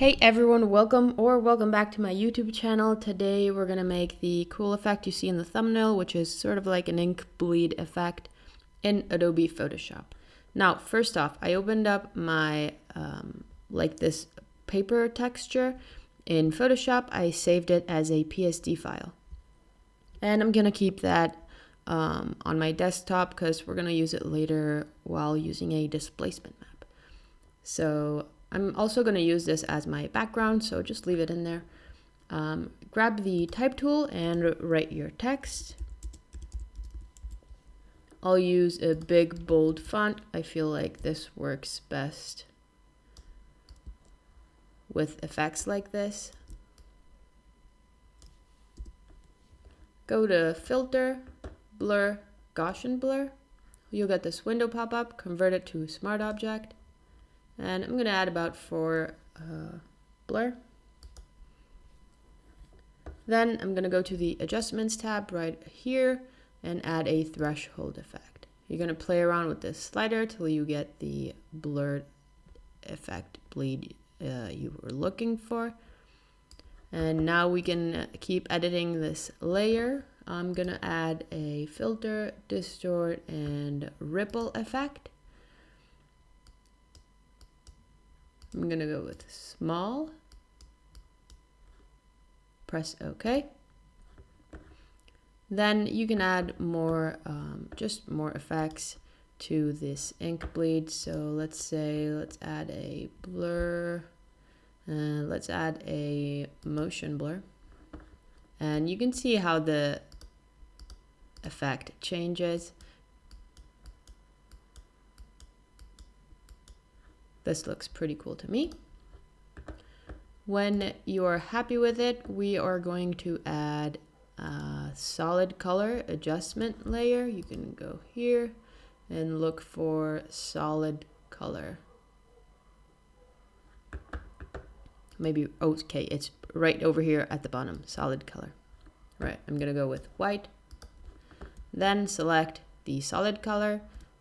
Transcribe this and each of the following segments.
Hey everyone, welcome back to my YouTube channel. Today we're gonna make the cool effect you see in the thumbnail, which is sort of like an ink bleed effect in Adobe Photoshop. Now, first off, I opened up my like this paper texture in Photoshop. I saved it as a PSD file, and I'm gonna keep that on my desktop because we're gonna use it later while using a displacement map. So I'm also going to use this as my background, so just leave it in there. Grab the type tool and write your text. I'll use a big bold font. I feel like this works best with effects like this. Go to Filter, Blur, Gaussian Blur. You'll get this window pop up, convert it to Smart Object. And I'm going to add about 4 blur. Then I'm going to go to the Adjustments tab right here and add a threshold effect. You're going to play around with this slider till you get the blurred effect bleed you were looking for. And now we can keep editing this layer. I'm going to add a filter, distort, and ripple effect. I'm gonna go with small, press OK. Then you can add more, just more effects to this ink bleed. So let's add a blur, and let's add a motion blur. And you can see how the effect changes. This looks pretty cool to me. When you're happy with it, we are going to add a solid color adjustment layer. You can go here and look for solid color. Maybe, okay, it's right over here at the bottom, solid color. Right, I'm gonna go with white. Then select the solid color,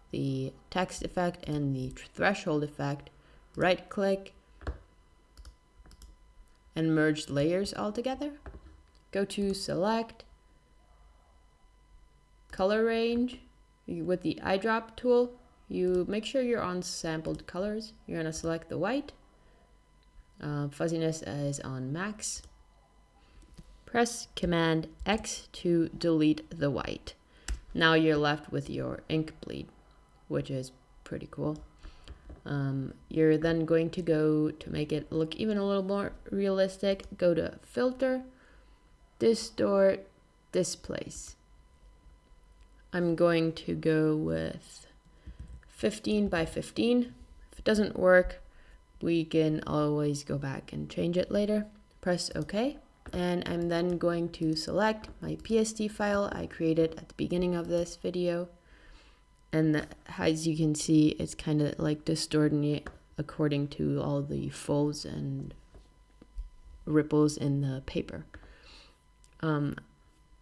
the text effect, and the threshold effect. Right click and merge layers all together. Go to select, color range. With the eyedrop tool, you make sure you're on sampled colors. You're gonna select the white. Fuzziness is on max. Press Command X to delete the white. Now you're left with your ink bleed, which is pretty cool. You're then going to go to make it look even a little more realistic. Go to Filter, Distort, Displace. I'm going to go with 15 by 15. If it doesn't work, we can always go back and change it later. Press OK. And I'm then going to select my PSD file I created at the beginning of this video. And as you can see, it's kind of like distorting it according to all the folds and ripples in the paper.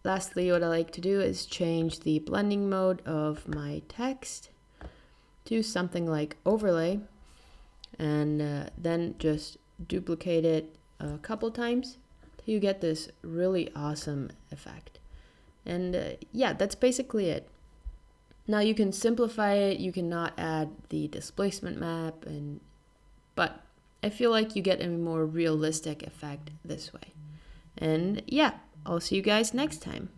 Lastly, what I like to do is change the blending mode of my text to something like overlay, and then just duplicate it a couple times till you get this really awesome effect. And yeah, that's basically it. Now you can simplify it, you cannot add the displacement map, but I feel like you get a more realistic effect this way. And yeah, I'll see you guys next time.